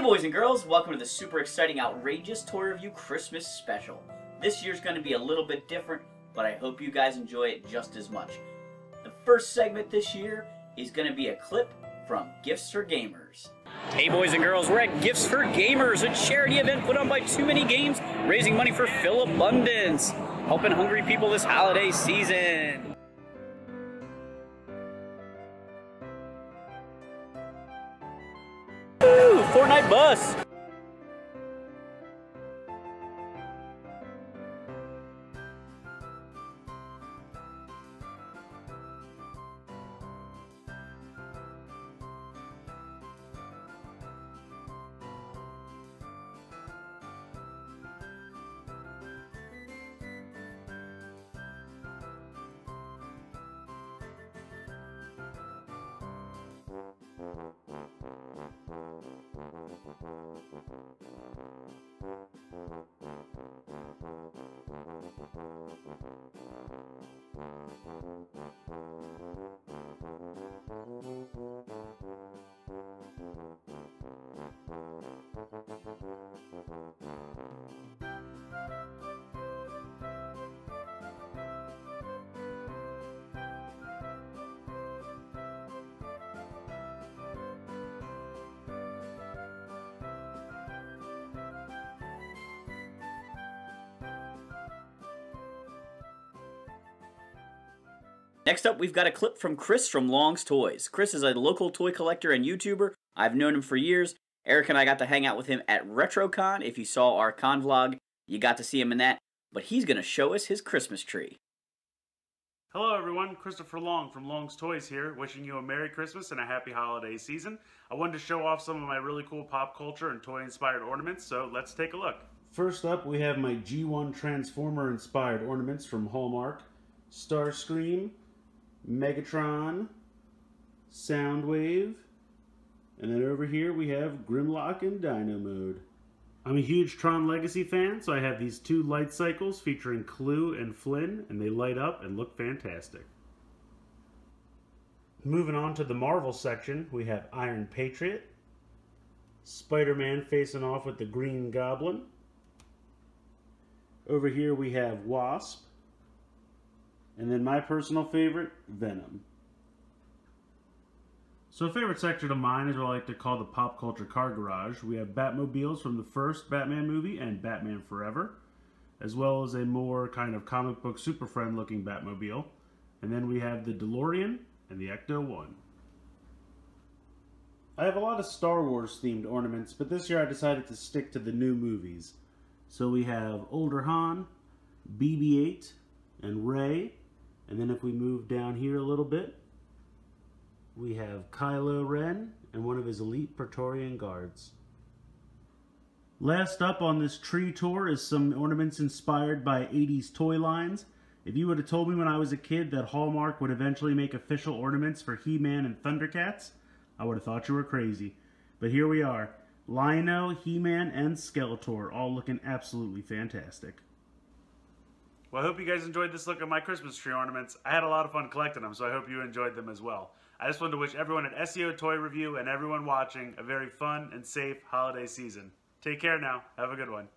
boys and girls, welcome to the super exciting, outrageous toy review Christmas special. This year's going to be a little bit different, but I hope you guys enjoy it just as much. The first segment this year is going to be a clip from Gifts for Gamers. Hey boys and girls, we're at Gifts for Gamers, a charity event put on by Too Many Games, raising money for Phil Abundance, helping hungry people this holiday season. Woo! Fortnite bus! Next up, we've got a clip from Chris from Long's Toys. Chris is a local toy collector and YouTuber. I've known him for years. Eric and I got to hang out with him at RetroCon. If you saw our con vlog, you got to see him in that. But he's going to show us his Christmas tree. Hello everyone, Christopher Long from Long's Toys here, wishing you a Merry Christmas and a Happy Holiday Season. I wanted to show off some of my really cool pop culture and toy-inspired ornaments, so let's take a look. First up, we have my G1 Transformer-inspired ornaments from Hallmark. Starscream, Megatron, Soundwave, and then over here we have Grimlock and Dino Mode. I'm a huge Tron Legacy fan, so I have these two light cycles featuring Clue and Flynn, and they light up and look fantastic. Moving on to the Marvel section, we have Iron Patriot, Spider-Man facing off with the Green Goblin. Over here we have Wasp. And then my personal favorite, Venom. So a favorite section of mine is what I like to call the Pop Culture Car Garage. We have Batmobiles from the first Batman movie and Batman Forever, as well as a more kind of comic book Super Friend looking Batmobile. And then we have the DeLorean and the Ecto-1. I have a lot of Star Wars themed ornaments, but this year I decided to stick to the new movies. So we have older Han, BB-8, and Rey. And then if we move down here a little bit, we have Kylo Ren and one of his elite Praetorian guards. Last up on this tree tour is some ornaments inspired by 80s toy lines. If you would have told me when I was a kid that Hallmark would eventually make official ornaments for He-Man and Thundercats, I would have thought you were crazy. But here we are. Lion-O, He-Man, and Skeletor, all looking absolutely fantastic. Well, I hope you guys enjoyed this look at my Christmas tree ornaments. I had a lot of fun collecting them, so I hope you enjoyed them as well. I just wanted to wish everyone at SEO Toy Review and everyone watching a very fun and safe holiday season. Take care now. Have a good one.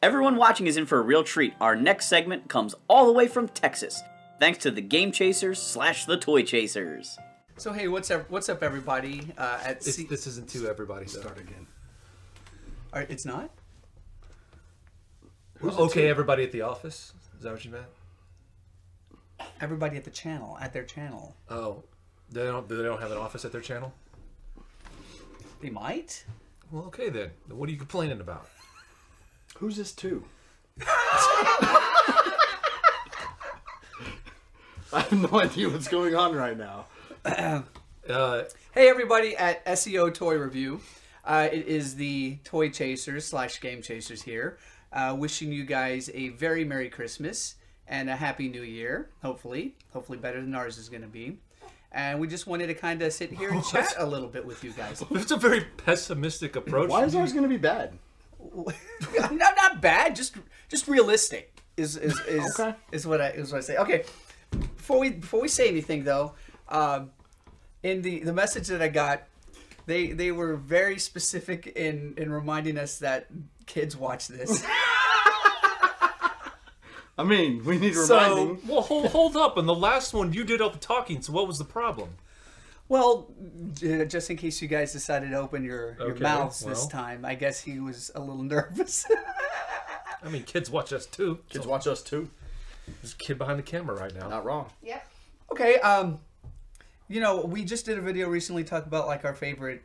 Everyone watching is in for a real treat. Our next segment comes all the way from Texas, thanks to the Game Chasers / the Toy Chasers. So hey, what's up everybody? This isn't to everybody. Start again. All right, it's not? Okay, everybody at the office? Is that what you meant? Everybody at the channel, at their channel. Oh, they don't have an office at their channel? They might? Well, okay then. What are you complaining about? Who's this to? I have no idea what's going on right now. Hey everybody at SEO Toy Review. It is the Toy Chasers / Game Chasers here. Wishing you guys a very Merry Christmas and a Happy New Year, hopefully. Hopefully better than ours is going to be. And we just wanted to kind of sit here and chat a little bit with you guys. That's a very pessimistic approach. Why is ours going to be bad? Not bad, just realistic is okay. is what I say. Okay, before we say anything though, in the message that I got They were very specific in reminding us that kids watch this. I mean, we need reminding. So, well, hold up. In the last one, you did all the talking, so what was the problem? Well, just in case you guys decided to open your mouths this time, I guess he was a little nervous. I mean, kids watch us too. Kids watch us too. There's a kid behind the camera right now. Not wrong. Yep. Okay, you know, we just did a video recently talking about like our favorite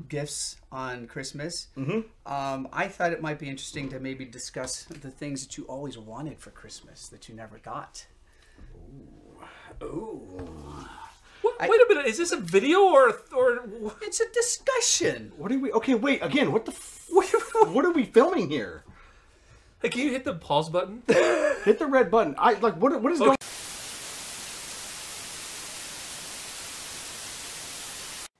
gifts on Christmas. Mm-hmm. I thought it might be interesting to maybe discuss the things that you always wanted for Christmas that you never got. Ooh. Wait a minute, is this a video or? It's a discussion. What are we? Okay, wait. Again, what the? What are we filming here? Hey, can you hit the pause button? Hit the red button. What is going?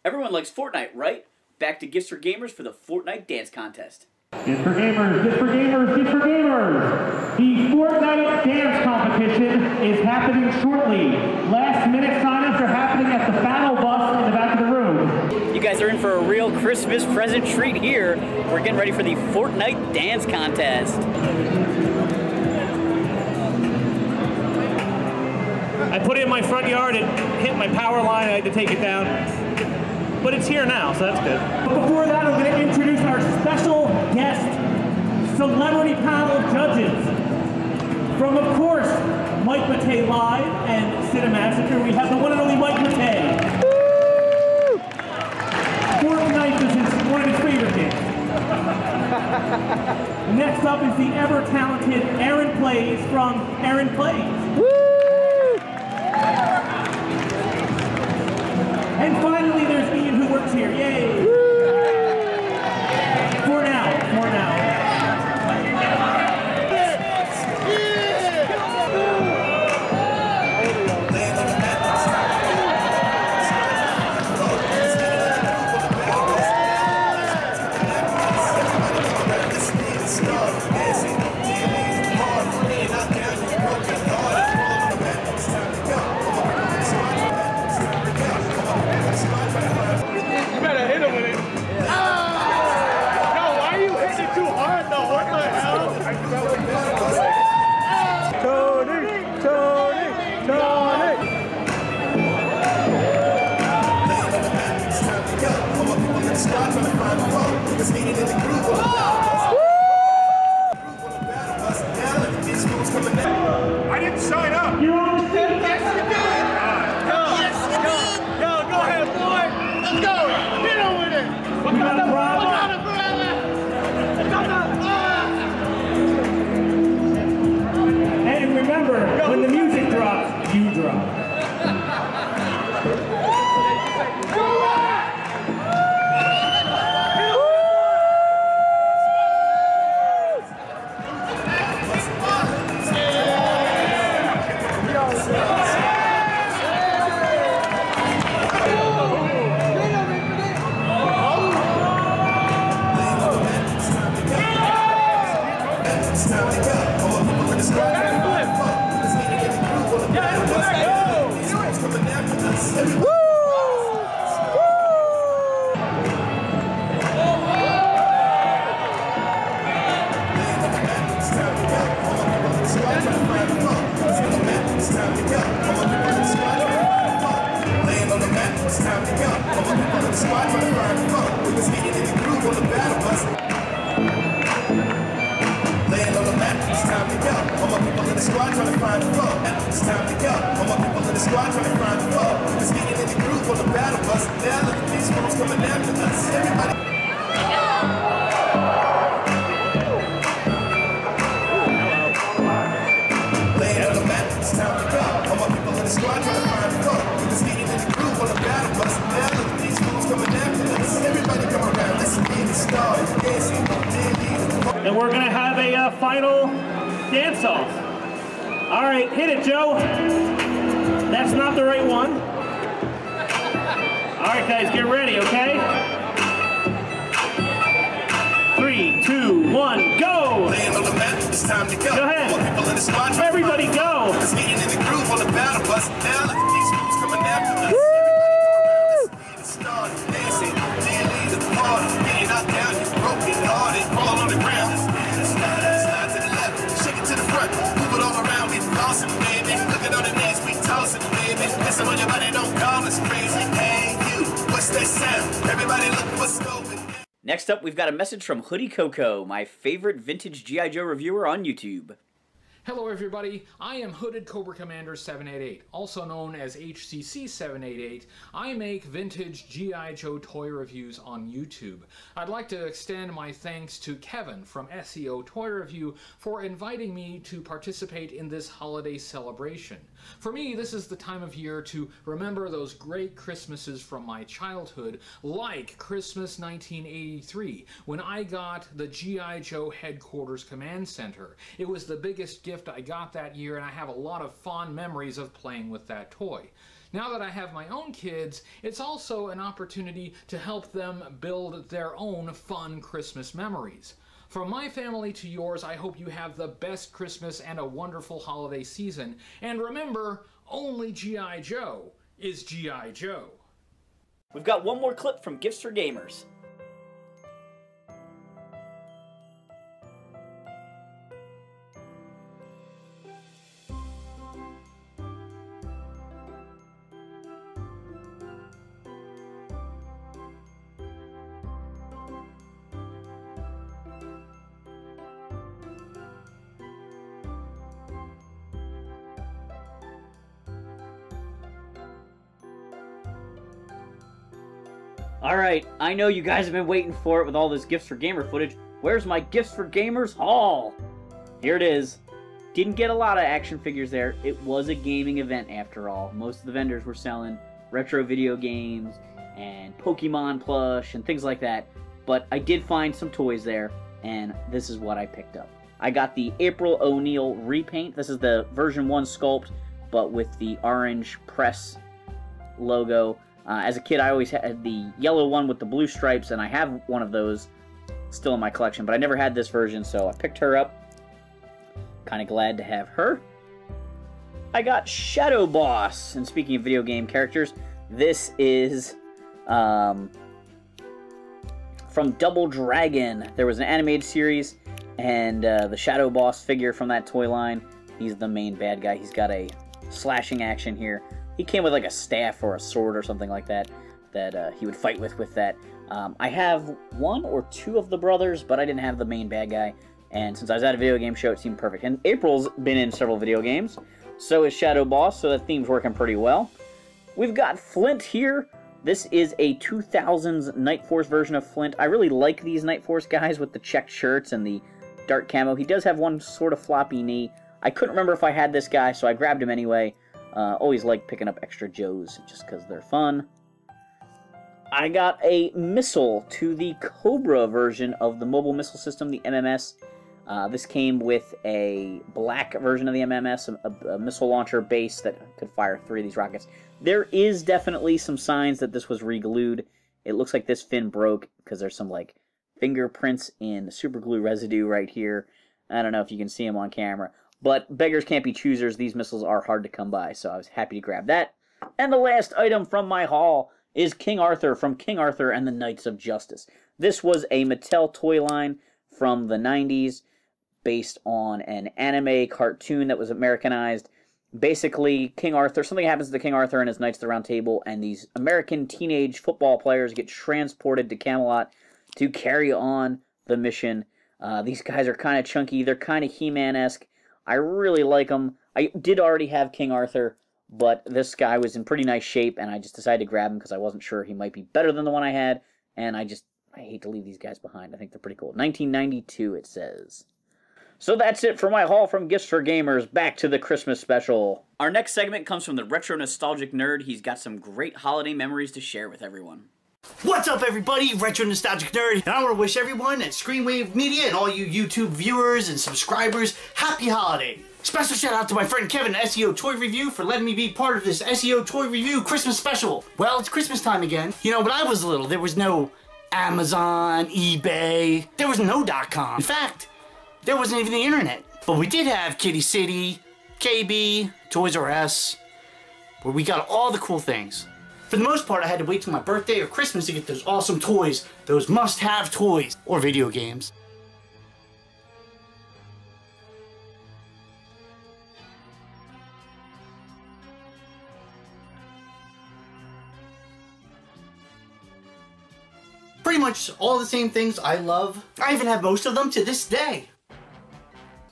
Everyone likes Fortnite, right? Back to gifts for gamers for the Fortnite Dance Contest. Gifts for gamers, gifts for gamers, gifts for gamers! The Fortnite Dance Competition is happening shortly. Last minute sign-ups are happening at the battle bus in the back of the room. You guys are in for a real Christmas present treat here. We're getting ready for the Fortnite Dance Contest. I put it in my front yard, it hit my power line, I had to take it down. But it's here now, so that's good. But before that, I'm going to introduce our special guest celebrity panel of judges. From, of course, Mike Matei Live and Cinemassacre, we have the one and only Mike Matei. Fortnite is one of his favorite games. Next up is the ever-talented Aaron Plays from Aaron Plays. And finally, there's Ian who works here. Yay! For now. I didn't sign up. You're on the stage. Go ahead, boy. Let's go. Get on with it. We got a problem. And remember, when the music drops, you drop. And we're gonna have a final dance-off. All right, hit it, Joe. That's not the right one. All right, guys, get ready, okay? 3, 2, 1, go! Go ahead. Everybody go! Woo! when your body don't call us crazy. Hey, you, what's that sound? Everybody look for scoping. Next up, we've got a message from Hoodie Coco, my favorite vintage G.I. Joe reviewer on YouTube. Hello everybody, I am Hooded Cobra Commander 788, also known as HCC788. I make vintage G.I. Joe toy reviews on YouTube. I'd like to extend my thanks to Kevin from SEO Toy Review for inviting me to participate in this holiday celebration. For me, this is the time of year to remember those great Christmases from my childhood, like Christmas 1983, when I got the G.I. Joe Headquarters Command Center. It was the biggest gift I got that year, and I have a lot of fond memories of playing with that toy. Now that I have my own kids, it's also an opportunity to help them build their own fun Christmas memories. From my family to yours, I hope you have the best Christmas and a wonderful holiday season. And remember, only G.I. Joe is G.I. Joe. We've got one more clip from Gifts for Gamers. Alright, I know you guys have been waiting for it with all this Gifts for Gamer footage. Where's my Gifts for Gamers haul? Here it is. Didn't get a lot of action figures there. It was a gaming event after all. Most of the vendors were selling retro video games and Pokemon plush and things like that. But I did find some toys there, and this is what I picked up. I got the April O'Neil repaint. This is the version 1 sculpt, but with the orange press logo. As a kid, I always had the yellow one with the blue stripes, and I have one of those still in my collection, but I never had this version, so I picked her up. Kind of glad to have her. I got Shadow Boss, and speaking of video game characters, this is from Double Dragon. There was an animated series, and the Shadow Boss figure from that toy line, he's the main bad guy. He's got a slashing action here. He came with like a staff or a sword or something like that he would fight with that. I have one or two of the brothers, but I didn't have the main bad guy. And since I was at a video game show, it seemed perfect. And April's been in several video games. So is Shadow Boss, so that theme's working pretty well. We've got Flint here. This is a 2000s Night Force version of Flint. I really like these Night Force guys with the checked shirts and the dark camo. He does have one sort of floppy knee. I couldn't remember if I had this guy, so I grabbed him anyway. Always like picking up extra Joes just because they're fun. I got a missile to the Cobra version of the mobile missile system, the MMS. This came with a black version of the MMS, a missile launcher base that could fire 3 of these rockets. There is definitely some signs that this was re-glued. It looks like this fin broke because there's some like fingerprints in super glue residue right here. I don't know if you can see them on camera. But beggars can't be choosers. These missiles are hard to come by, so I was happy to grab that. And the last item from my haul is King Arthur from King Arthur and the Knights of Justice. This was a Mattel toy line from the 90s based on an anime cartoon that was Americanized. Basically, King Arthur, something happens to King Arthur and his Knights of the Round Table, and these American teenage football players get transported to Camelot to carry on the mission. These guys are kind of chunky. They're kind of He-Man-esque. I really like them. I did already have King Arthur, but this guy was in pretty nice shape, and I just decided to grab him because I wasn't sure he might be better than the one I had, and I hate to leave these guys behind. I think they're pretty cool. 1992, it says. So that's it for my haul from Gifts for Gamers. Back to the Christmas special. Our next segment comes from the Retro Nostalgic Nerd. He's got some great holiday memories to share with everyone. What's up, everybody? Retro Nostalgic Nerd, and I want to wish everyone at Screenwave Media and all you YouTube viewers and subscribers happy holiday. Special shout out to my friend Kevin at SEO Toy Review for letting me be part of this SEO Toy Review Christmas special. Well, it's Christmas time again. You know, when I was little, there was no Amazon, eBay, there was no .com. In fact, there wasn't even the internet. But we did have Kitty City, KB, Toys R Us, where we got all the cool things. For the most part, I had to wait till my birthday or Christmas to get those awesome toys, those must-have toys, or video games. pretty much all the same things I love. I even have most of them to this day.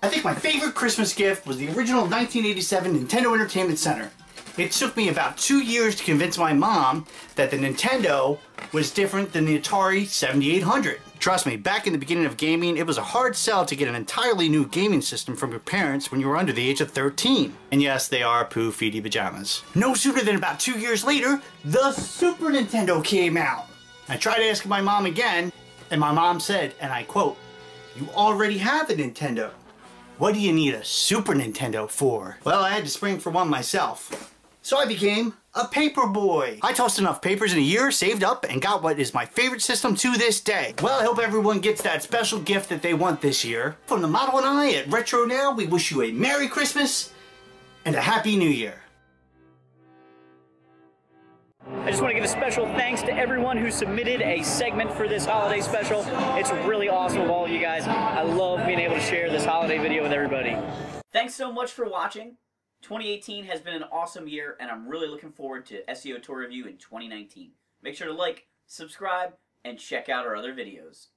I think my favorite Christmas gift was the original 1987 Nintendo Entertainment Center. It took me about 2 years to convince my mom that the Nintendo was different than the Atari 7800. Trust me, back in the beginning of gaming, it was a hard sell to get an entirely new gaming system from your parents when you were under the age of 13. And yes, they are poo-feety pajamas. No sooner than about 2 years later, the Super Nintendo came out. I tried asking my mom again, and my mom said, and I quote, "You already have a Nintendo. What do you need a Super Nintendo for?" Well, I had to spring for one myself. So I became a paper boy. I tossed enough papers in a year, saved up, and got what is my favorite system to this day. Well, I hope everyone gets that special gift that they want this year. From the model and I at Retro Now, we wish you a Merry Christmas and a Happy New Year. I just want to give a special thanks to everyone who submitted a segment for this holiday special. It's really awesome of all of you guys. I love being able to share this holiday video with everybody. Thanks so much for watching. 2018 has been an awesome year, and I'm really looking forward to SEO Toy Review in 2019. Make sure to like, subscribe, and check out our other videos.